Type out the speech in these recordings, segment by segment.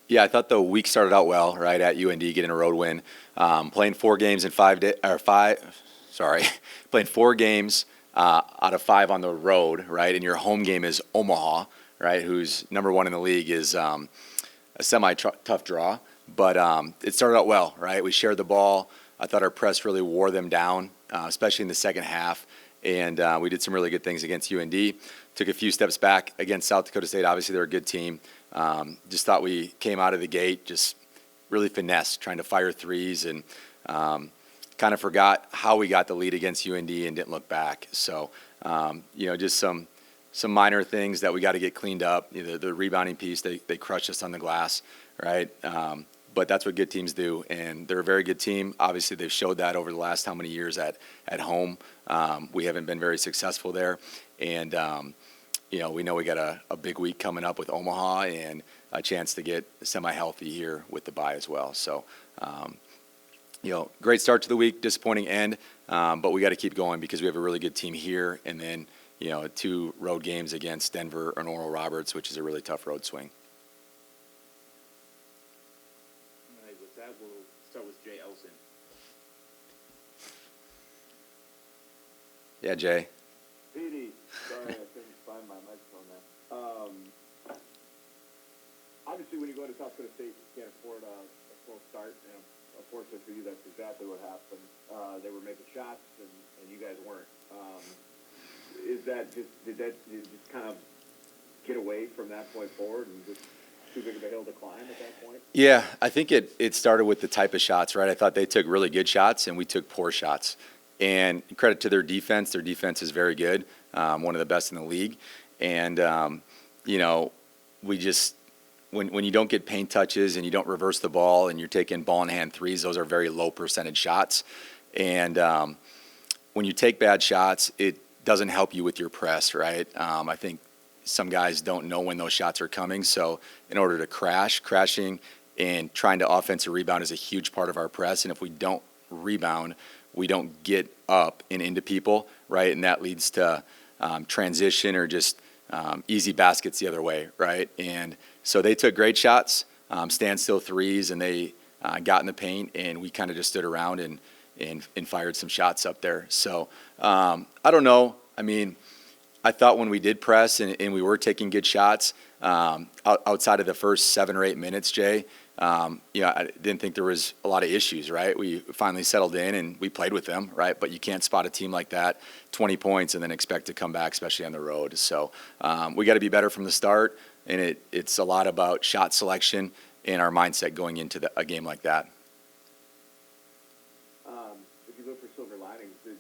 Yeah, I thought the week started out well, right, at UND, getting a road win. Playing 4 games in 5 days, or sorry, playing 4 games out of 5 on the road, right, and your home game is Omaha, right, who's #1 in the league, is a semi-tough draw. But it started out well, right? We shared the ball. I thought our press really wore them down, especially in the second half. And we did some really good things against UND. Took a few steps back against South Dakota State. Obviously, they're a good team. Just thought we came out of the gate just really finesse, trying to fire threes, and kind of forgot how we got the lead against UND and didn't look back. So, just some minor things that we got to get cleaned up. The rebounding piece, they crushed us on the glass, right? But that's what good teams do, and they're a very good team. Obviously, they've showed that over the last how many years at home. We haven't been very successful there, and we know we got a big week coming up with Omaha and a chance to get semi-healthy here with the bye as well. So, great start to the week, disappointing end, but we got to keep going because we have a really good team here, and then 2 road games against Denver and Oral Roberts, which is a really tough road swing. With that, we'll start with Jay Elson. Yeah, Jay. Petey, sorry I couldn't find my microphone there. Obviously, when you go into South Dakota State, you can't afford a slow start. And unfortunately for you, that's exactly what happened. They were making shots, and you guys weren't. Is that just did you just kind of get away from that point forward and just too big of a hill to climb at that point? Yeah, I think it started with the type of shots, right? I thought they took really good shots, and we took poor shots. And credit to their defense is very good, one of the best in the league. And, we just, when you don't get paint touches and you don't reverse the ball and you're taking ball-in-hand threes, those are very low percentage shots. And when you take bad shots, it doesn't help you with your press, right? I think some guys don't know when those shots are coming. So in order to crashing and trying to offensive rebound is a huge part of our press. And if we don't rebound, we don't get up and into people, right? And that leads to transition or just easy baskets the other way, right? And so they took great shots, standstill threes, and they got in the paint, and we kind of just stood around and fired some shots up there. So I don't know. I mean, I thought when we did press and we were taking good shots outside of the first 7 or 8 minutes, Jay, I didn't think there was a lot of issues, right? We finally settled in and we played with them, right? But you can't spot a team like that, 20 points, and then expect to come back, especially on the road. So we got to be better from the start, and it's a lot about shot selection and our mindset going into a game like that. If you look for silver linings, did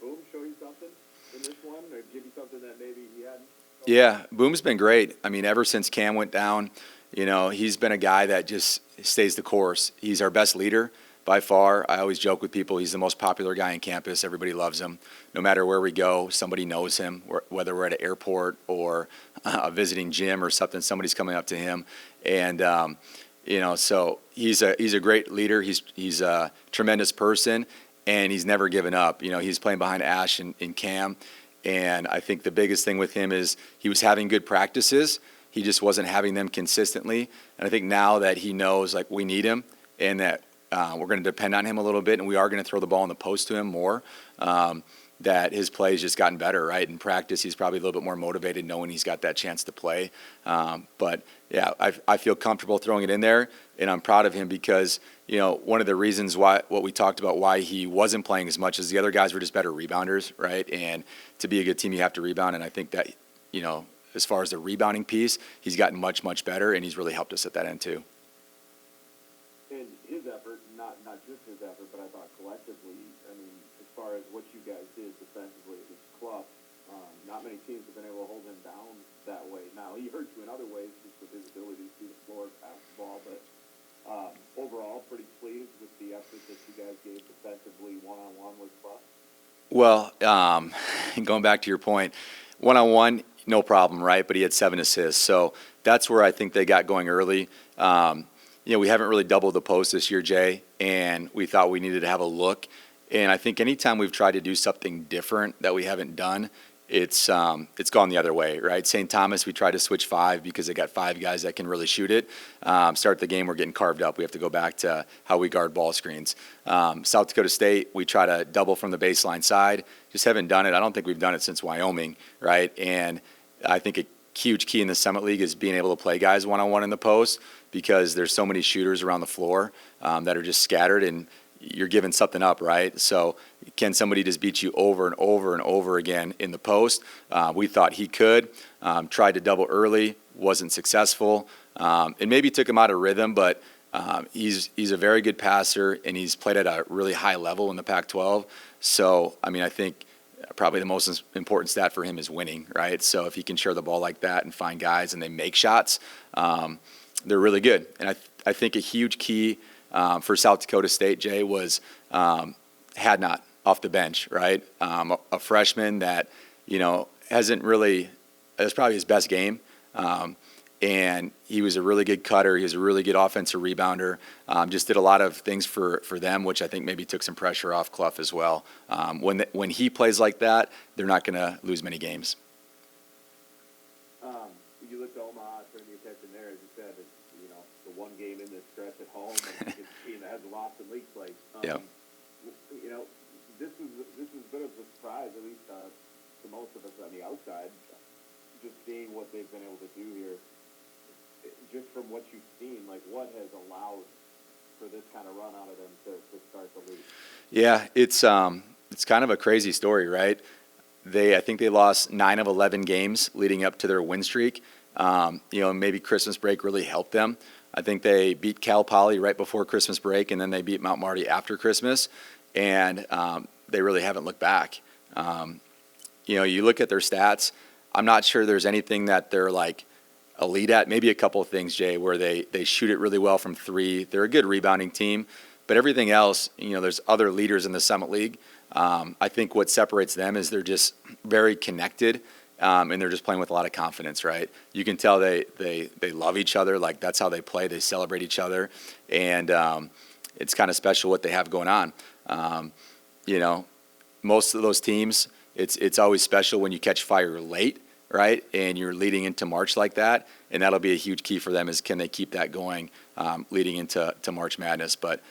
Boom show you something in this one, or give you something that maybe he hadn't? Yeah, Boom's been great. I mean, ever since Cam went down, he's been a guy that just stays the course. He's our best leader by far. I always joke with people, he's the most popular guy on campus. Everybody loves him. No matter where we go, somebody knows him, whether we're at an airport or a visiting gym or something, somebody's coming up to him. And, so he's a great leader. He's a tremendous person, and he's never given up. He's playing behind Ash and Cam. And I think the biggest thing with him is he was having good practices. He just wasn't having them consistently. And I think now that he knows, we need him and that we're going to depend on him a little bit, and we are going to throw the ball in the post to him more, that his play has just gotten better, right? In practice, he's probably a little bit more motivated knowing he's got that chance to play. But, yeah, I feel comfortable throwing it in there, and I'm proud of him because, one of the reasons what we talked about why he wasn't playing as much as the other guys were just better rebounders, right? And to be a good team, you have to rebound, and I think that, as far as the rebounding piece, he's gotten much, much better, and he's really helped us at that end too. And his effort, not just his effort, but I thought collectively, as far as what you guys did defensively against Clough, not many teams have been able to hold him down that way. Now, he hurt you in other ways just with his ability to see the floor, pass the ball, but overall, pretty pleased with the effort that you guys gave defensively one-on-one with Clough. Well, going back to your point, one-on-one, no problem, right? But he had 7 assists. So that's where I think they got going early. We haven't really doubled the post this year, Jay, and we thought we needed to have a look. And I think anytime we've tried to do something different that we haven't done, it's gone the other way, right? St. Thomas, we tried to switch 5 because they got 5 guys that can really shoot it. Start the game, we're getting carved up. We have to go back to how we guard ball screens. South Dakota State, we try to double from the baseline side. Just haven't done it. I don't think we've done it since Wyoming, right? And I think a huge key in the Summit League is being able to play guys one-on-one in the post, because there's so many shooters around the floor that are just scattered, and you're giving something up, right? So can somebody just beat you over and over and over again in the post? We thought he could. Tried to double early, wasn't successful. It maybe took him out of rhythm, but he's a very good passer, and he's played at a really high level in the Pac-12. So, I mean, I think probably the most important stat for him is winning, right? So if he can share the ball like that and find guys and they make shots, they're really good. And I think a huge key for South Dakota State, Jay, was Hadnot off the bench, right? A freshman that, hasn't really – that's probably his best game. And he was a really good cutter. He was a really good offensive rebounder. Just did a lot of things for them, which I think maybe took some pressure off Clough as well. When he plays like that, they're not going to lose many games. You look to Omaha, turn the attention there, as you said, it's, the one game in this stretch at home, and it's a team that hasn't lost in league play. Yeah. This is a bit of a surprise, at least to most of us on the outside, just seeing what they've been able to do here. Just from what you've seen, like, what has allowed for this kind of run out of them to start the league? Yeah, it's kind of a crazy story, right? I think they lost 9 of 11 games leading up to their win streak. Maybe Christmas break really helped them. I think they beat Cal Poly right before Christmas break, and then they beat Mount Marty after Christmas, and they really haven't looked back. You look at their stats. I'm not sure there's anything that they're like elite at. Maybe a couple of things, Jay, where they shoot it really well from 3. They're a good rebounding team, but everything else, there's other leaders in the Summit League. I think what separates them is they're just very connected, and they're just playing with a lot of confidence, right? You can tell they love each other. Like, that's how they play. They celebrate each other, and it's kind of special what they have going on. Most of those teams, it's always special when you catch fire late, right? And you're leading into March like that, and that'll be a huge key for them, is can they keep that going leading into March Madness. But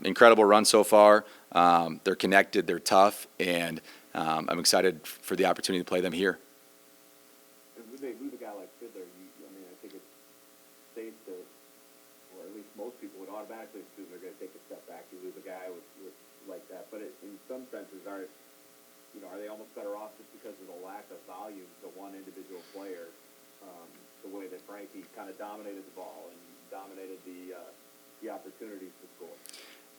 incredible run so far. They're connected, they're tough, and I'm excited for the opportunity to play them here. And when they lose a guy like Fiddler, I think it's safe to, or at least most people would automatically assume they're going to take a step back. You lose a guy with like that, but in some senses, are they almost better off just because of the lack of volume to one individual player, the way that Frankie kind of dominated the ball and dominated the opportunities to score?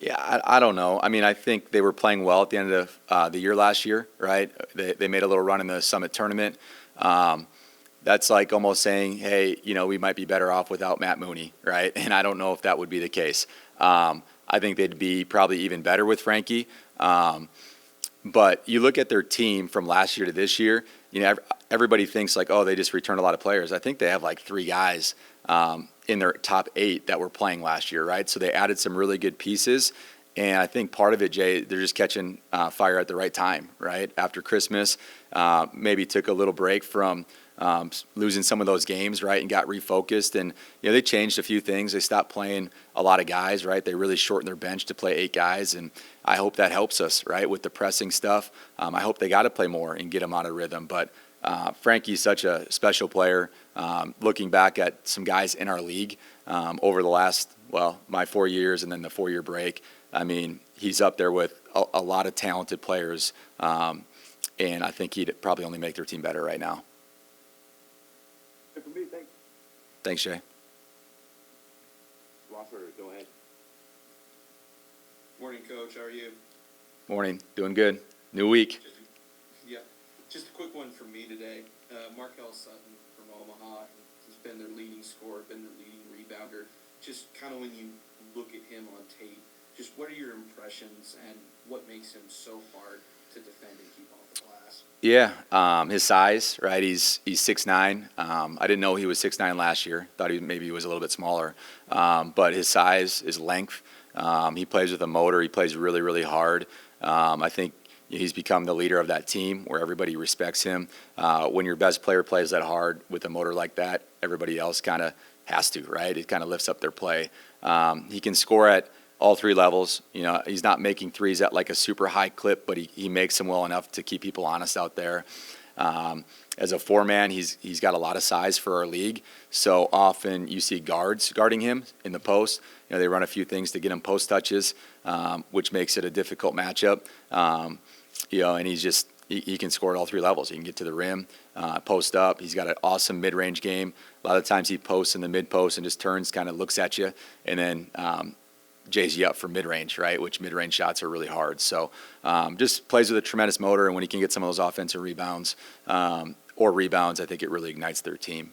Yeah, I don't know. I mean, I think they were playing well at the end of the year last year, right? They made a little run in the Summit tournament. That's like almost saying, hey, we might be better off without Matt Mooney, right? And I don't know if that would be the case. I think they'd be probably even better with Frankie. But you look at their team from last year to this year, everybody thinks like, oh, they just returned a lot of players. I think they have like 3 guys in their top 8 that were playing last year, right? So they added some really good pieces. And I think part of it, Jay, they're just catching fire at the right time, right? After Christmas, maybe took a little break from losing some of those games, right, and got refocused. And, they changed a few things. They stopped playing a lot of guys, right? They really shortened their bench to play 8 guys. And I hope that helps us, right, with the pressing stuff. I hope they got to play more and get them out of rhythm. But Frankie's such a special player. Looking back at some guys in our league over the last, my 4 years and then the 4-year break, I mean, he's up there with a lot of talented players, and I think he'd probably only make their team better right now. Good for me, thanks. Thanks, Jay. Rosser, go ahead. Morning, Coach. How are you? Morning. Doing good. New week. Just a quick one from me today. Markel Sutton from Omaha has been their leading scorer, been their leading rebounder. Just kind of when you look at him on tape, just what are your impressions and what makes him so hard to defend and keep off the glass? Yeah, his size, right? He's 6'9". I didn't know he was 6'9" last year. Thought maybe he was a little bit smaller. But his size, his length, he plays with a motor. He plays really, really hard. I think He's become the leader of that team where everybody respects him. When your best player plays that hard with a motor like that, everybody else kind of has to, right? It kind of lifts up their play. He can score at all three levels. He's not making threes at like a super high clip, but he makes them well enough to keep people honest out there. As a four-man, he's got a lot of size for our league. So often you see guards guarding him in the post. They run a few things to get him post touches, which makes it a difficult matchup. And he can score at all three levels. He can get to the rim, post up. He's got an awesome mid-range game. A lot of times he posts in the mid-post and just turns, kind of looks at you, and then J's you up for mid-range, right, which mid-range shots are really hard. So just plays with a tremendous motor, and when he can get some of those offensive rebounds, I think it really ignites their team.